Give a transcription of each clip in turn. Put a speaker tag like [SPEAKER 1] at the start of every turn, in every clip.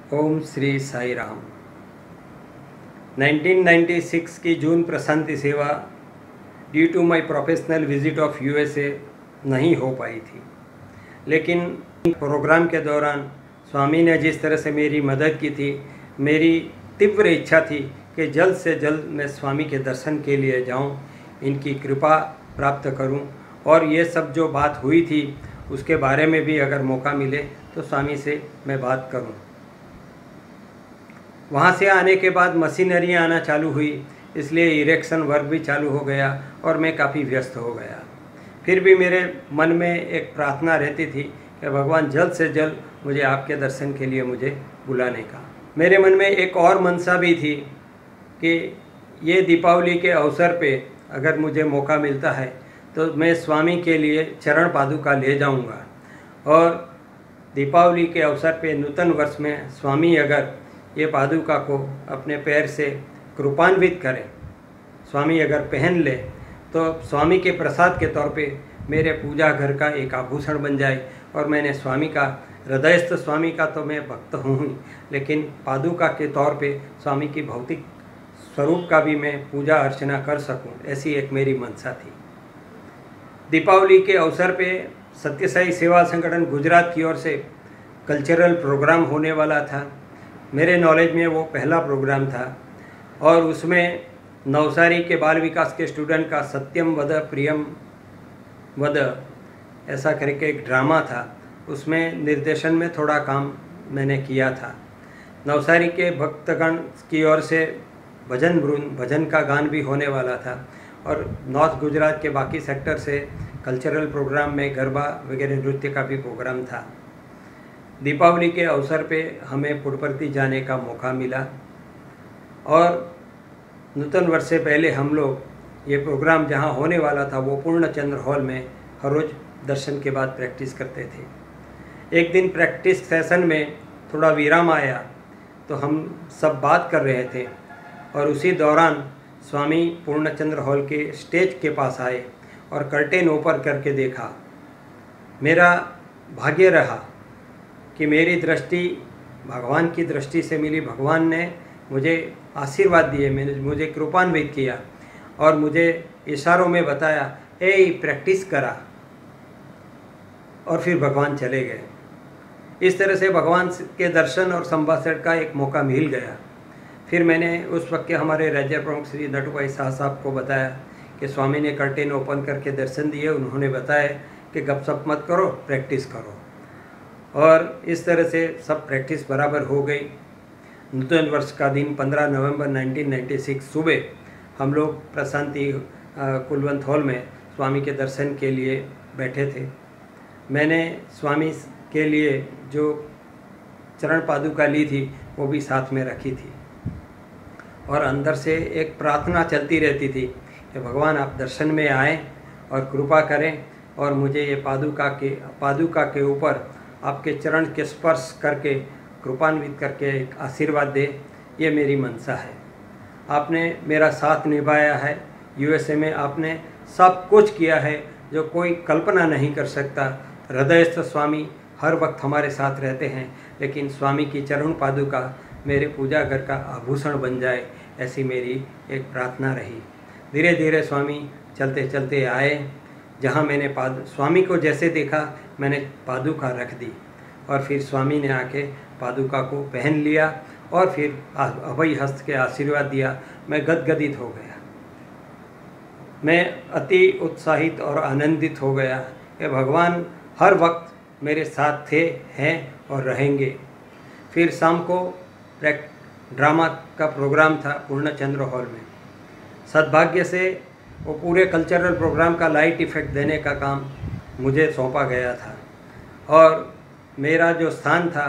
[SPEAKER 1] ओम श्री साई राम। 1996 की जून प्रशांति सेवा due to my professional visit of USA नहीं हो पाई थी, लेकिन प्रोग्राम के दौरान स्वामी ने जिस तरह से मेरी मदद की थी, मेरी तीव्र इच्छा थी कि जल्द से जल्द मैं स्वामी के दर्शन के लिए जाऊं, इनकी कृपा प्राप्त करूं और ये सब जो बात हुई थी उसके बारे में भी अगर मौका मिले तो स्वामी से मैं बात करूं। वहाँ से आने के बाद मशीनरी आना चालू हुई, इसलिए इरेक्शन वर्क भी चालू हो गया और मैं काफ़ी व्यस्त हो गया। फिर भी मेरे मन में एक प्रार्थना रहती थी कि भगवान जल्द से जल्द मुझे आपके दर्शन के लिए मुझे बुलाने का। मेरे मन में एक और मनसा भी थी कि ये दीपावली के अवसर पे अगर मुझे मौका मिलता है तो मैं स्वामी के लिए चरण पादुका ले जाऊंगा और दीपावली के अवसर पे नूतन वर्ष में स्वामी अगर ये पादुका को अपने पैर से कृपान्वित करें, स्वामी अगर पहन ले तो स्वामी के प्रसाद के तौर पे मेरे पूजा घर का एक आभूषण बन जाए और मैंने स्वामी का हृदयस्थ स्वामी का तो मैं भक्त हूँ ही, लेकिन पादुका के तौर पे स्वामी की भौतिक स्वरूप का भी मैं पूजा अर्चना कर सकूं, ऐसी एक मेरी मनसा थी। दीपावली के अवसर पे सत्य साई सेवा संगठन गुजरात की ओर से कल्चरल प्रोग्राम होने वाला था। मेरे नॉलेज में वो पहला प्रोग्राम था और उसमें नवसारी के बाल विकास के स्टूडेंट का सत्यम वद प्रियम वद ऐसा करके एक ड्रामा था, उसमें निर्देशन में थोड़ा काम मैंने किया था। नवसारी के भक्तगण की ओर से भजन का गान भी होने वाला था और नॉर्थ गुजरात के बाकी सेक्टर से कल्चरल प्रोग्राम में गरबा वगैरह नृत्य का भी प्रोग्राम था। दीपावली के अवसर पे हमें पुटपर्ती जाने का मौका मिला और नूतन वर्ष से पहले हम लोग ये प्रोग्राम जहाँ होने वाला था वो पूर्णचंद्र हॉल में हर रोज़ दर्शन के बाद प्रैक्टिस करते थे। एक दिन प्रैक्टिस सेशन में थोड़ा विराम आया तो हम सब बात कर रहे थे और उसी दौरान स्वामी पूर्णचंद्र हॉल के स्टेज के पास आए और कर्टेन ओपन करके देखा। मेरा भाग्य रहा कि मेरी दृष्टि भगवान की दृष्टि से मिली। भगवान ने मुझे आशीर्वाद दिए, मुझे कृपान्वित किया और मुझे इशारों में बताया, ए प्रैक्टिस करा, और फिर भगवान चले गए। इस तरह से भगवान के दर्शन और संभाषण का एक मौका मिल गया। फिर मैंने उस वक्त के हमारे राज्य प्रमुख श्री नटूभाई शाह साहब को बताया कि स्वामी ने कर्टेन ओपन करके दर्शन दिए। उन्होंने बताया कि गपशप मत करो, प्रैक्टिस करो, और इस तरह से सब प्रैक्टिस बराबर हो गई। नूतन वर्ष का दिन 15 नवंबर 1996 सुबह हम लोग प्रशांति कुलवंत हॉल में स्वामी के दर्शन के लिए बैठे थे। मैंने स्वामी के लिए जो चरण पादुका ली थी वो भी साथ में रखी थी और अंदर से एक प्रार्थना चलती रहती थी कि भगवान आप दर्शन में आएँ और कृपा करें और मुझे ये पादुका के ऊपर आपके चरण के स्पर्श करके कृपान्वित करके एक आशीर्वाद दे। ये मेरी मनसा है। आपने मेरा साथ निभाया है। यूएसए में आपने सब कुछ किया है जो कोई कल्पना नहीं कर सकता। हृदयस्थ स्वामी हर वक्त हमारे साथ रहते हैं, लेकिन स्वामी की चरण पादुका मेरे पूजा घर का आभूषण बन जाए, ऐसी मेरी एक प्रार्थना रही। धीरे धीरे स्वामी चलते चलते आए। जहाँ मैंने स्वामी को जैसे देखा मैंने पादुका रख दी और फिर स्वामी ने आके पादुका को पहन लिया और फिर अभय हस्त के आशीर्वाद दिया। मैं गदगदित हो गया। मैं अति उत्साहित और आनंदित हो गया कि भगवान हर वक्त मेरे साथ थे, हैं और रहेंगे। फिर शाम को ड्रामा का प्रोग्राम था पूर्णचंद्र हॉल में। सद्भाग्य से वो पूरे कल्चरल प्रोग्राम का लाइट इफ़ेक्ट देने का काम मुझे सौंपा गया था और मेरा जो स्थान था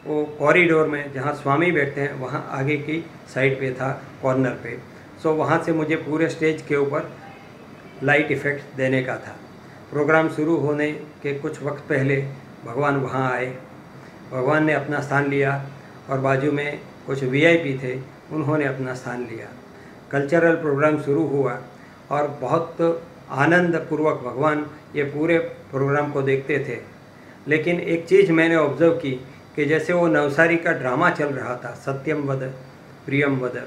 [SPEAKER 1] वो कॉरिडोर में जहाँ स्वामी बैठते हैं वहाँ आगे की साइड पे था, कॉर्नर पे। सो वहाँ से मुझे पूरे स्टेज के ऊपर लाइट इफ़ेक्ट देने का था। प्रोग्राम शुरू होने के कुछ वक्त पहले भगवान वहाँ आए। भगवान ने अपना स्थान लिया और बाजू में कुछ वीआईपी थे, उन्होंने अपना स्थान लिया। कल्चरल प्रोग्राम शुरू हुआ और बहुत आनंदपूर्वक भगवान ये पूरे प्रोग्राम को देखते थे। लेकिन एक चीज़ मैंने ऑब्ज़र्व की कि जैसे वो नवसारी का ड्रामा चल रहा था, सत्यम वद प्रियम वद,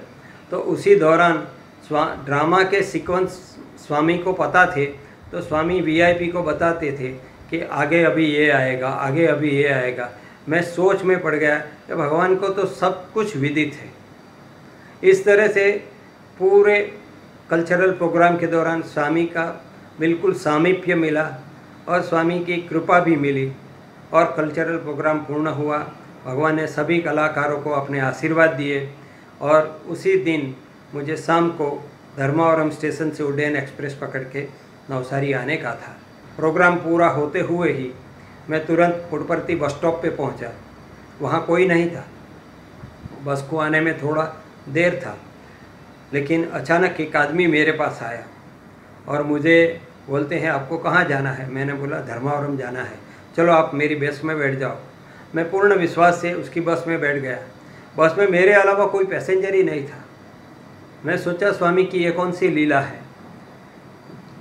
[SPEAKER 1] तो उसी दौरान ड्रामा के सीक्वेंस स्वामी को पता थे, तो स्वामी वीआईपी को बताते थे कि आगे अभी ये आएगा, आगे अभी ये आएगा। मैं सोच में पड़ गया कि भगवान को तो सब कुछ विदित है। इस तरह से पूरे कल्चरल प्रोग्राम के दौरान स्वामी का बिल्कुल सामीप्य मिला और स्वामी की कृपा भी मिली और कल्चरल प्रोग्राम पूर्ण हुआ। भगवान ने सभी कलाकारों को अपने आशीर्वाद दिए और उसी दिन मुझे शाम को धर्मावरम स्टेशन से उड्डयन एक्सप्रेस पकड़ के नवसारी आने का था। प्रोग्राम पूरा होते हुए ही मैं तुरंत पुडपर्ती बस स्टॉप पे पहुंचा। वहाँ कोई नहीं था, बस को आने में थोड़ा देर था, लेकिन अचानक एक आदमी मेरे पास आया और मुझे बोलते हैं आपको कहाँ जाना है। मैंने बोला धर्मावरम जाना है, चलो आप मेरी बस में बैठ जाओ। मैं पूर्ण विश्वास से उसकी बस में बैठ गया। बस में मेरे अलावा कोई पैसेंजर ही नहीं था। मैं सोचा स्वामी की ये कौन सी लीला है।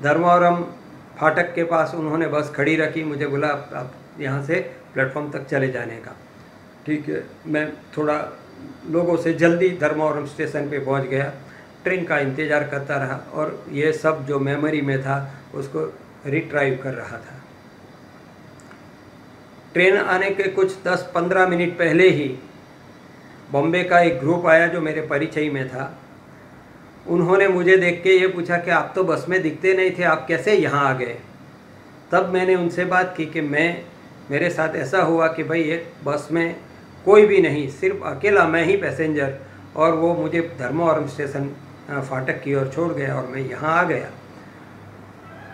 [SPEAKER 1] धर्मावरम फाटक के पास उन्होंने बस खड़ी रखी, मुझे बोला आप यहाँ से प्लेटफॉर्म तक चले जाने का। ठीक है, मैं थोड़ा लोगों से जल्दी धर्मावरम स्टेशन पे पहुँच गया। ट्रेन का इंतज़ार करता रहा और ये सब जो मेमोरी में था उसको रिट्राइव कर रहा था। ट्रेन आने के कुछ 10-15 मिनट पहले ही बॉम्बे का एक ग्रुप आया जो मेरे परिचय में था। उन्होंने मुझे देख के ये पूछा कि आप तो बस में दिखते नहीं थे, आप कैसे यहाँ आ गए। तब मैंने उनसे बात की कि मेरे साथ ऐसा हुआ कि भाई एक बस में कोई भी नहीं, सिर्फ अकेला मैं ही पैसेंजर, और वो मुझे धर्मावरम स्टेशन फाटक की ओर छोड़ गया और मैं यहाँ आ गया।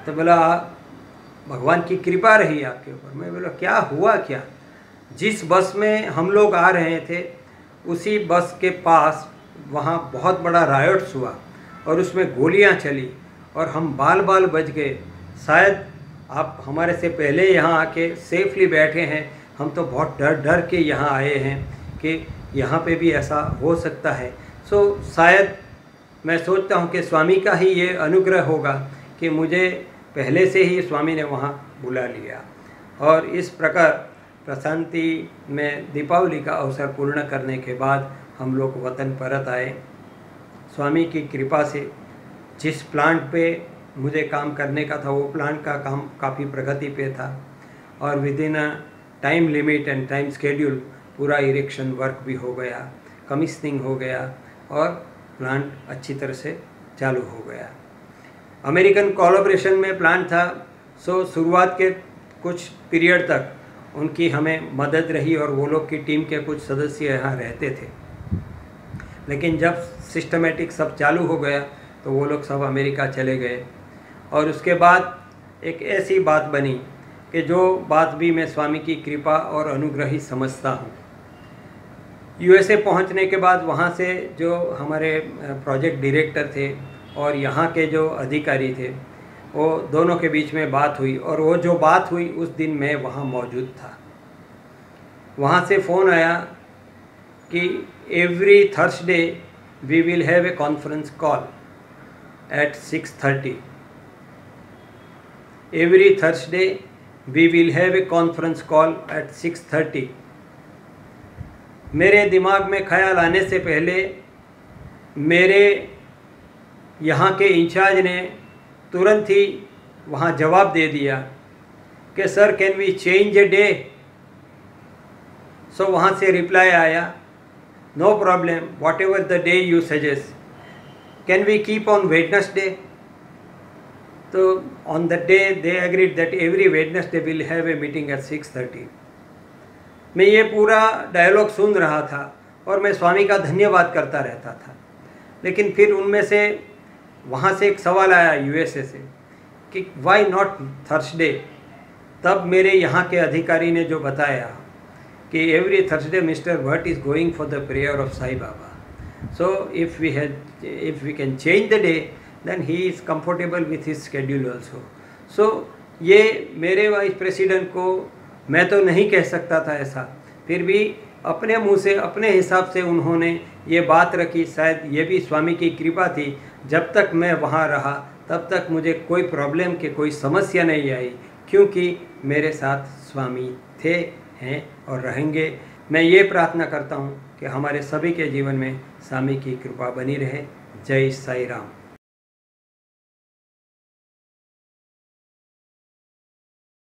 [SPEAKER 1] तो बोला भगवान की कृपा रही आपके ऊपर। मैं बोला क्या हुआ क्या। जिस बस में हम लोग आ रहे थे उसी बस के पास वहाँ बहुत बड़ा रायट्स हुआ और उसमें गोलियाँ चली और हम बाल बाल बच गए। शायद आप हमारे से पहले यहाँ आके सेफली बैठे हैं, हम तो बहुत डर डर के यहाँ आए हैं कि यहाँ पे भी ऐसा हो सकता है। शायद मैं सोचता हूँ कि स्वामी का ही ये अनुग्रह होगा कि मुझे पहले से ही स्वामी ने वहाँ बुला लिया। और इस प्रकार प्रशांति में दीपावली का अवसर पूर्ण करने के बाद हम लोग वतन परत आए। स्वामी की कृपा से जिस प्लांट पे मुझे काम करने का था वो प्लांट का काम काफ़ी प्रगति पे था और with in a time limit and time schedule पूरा इरेक्शन वर्क भी हो गया, कमीशनिंग हो गया और प्लांट अच्छी तरह से चालू हो गया। अमेरिकन कोलैबोरेशन में प्लांट था, शुरुआत के कुछ पीरियड तक उनकी हमें मदद रही और वो लोग की टीम के कुछ सदस्य यहाँ रहते थे। लेकिन जब सिस्टमेटिक सब चालू हो गया तो वो लोग सब अमेरिका चले गए और उसके बाद एक ऐसी बात बनी कि जो बात भी मैं स्वामी की कृपा और अनुग्रह ही समझता हूँ। यूएसए पहुँचने के बाद वहाँ से जो हमारे प्रोजेक्ट डायरेक्टर थे और यहाँ के जो अधिकारी थे वो दोनों के बीच में बात हुई और वो जो बात हुई उस दिन मैं वहाँ मौजूद था। वहाँ से फ़ोन आया कि every Thursday we will have a conference call at 6:30। Every Thursday we will have a conference call at 6:30। मेरे दिमाग में ख्याल आने से पहले मेरे यहाँ के इंचार्ज ने तुरंत ही वहाँ जवाब दे दिया कि sir can we change a day. So वहाँ से रिप्लाई आया no problem, whatever the day you suggest, can we keep on Wednesday. तो on the day they agreed that every Wednesday will have a meeting at 6:30। मैं ये पूरा dialogue सुन रहा था और मैं स्वामी का धन्यवाद करता रहता था। लेकिन फिर उनमें से वहाँ से एक सवाल आया यूएसए से कि वाई नॉट थर्सडे। तब मेरे यहाँ के अधिकारी ने जो बताया कि every Thursday mister Bhatt is going for the prayer of Sai Baba, so if we can change the day then he is comfortable with his schedule also. So ये मेरे वाइस प्रेसिडेंट को मैं तो नहीं कह सकता था ऐसा, फिर भी अपने मुंह से अपने हिसाब से उन्होंने ये बात रखी। शायद ये भी स्वामी की कृपा थी, जब तक मैं वहाँ रहा तब तक मुझे कोई प्रॉब्लम की कोई समस्या नहीं आई, क्योंकि मेरे साथ स्वामी थे, हैं और रहेंगे। मैं ये प्रार्थना करता हूँ कि हमारे सभी के जीवन में स्वामी की कृपा बनी रहे। जय साई राम।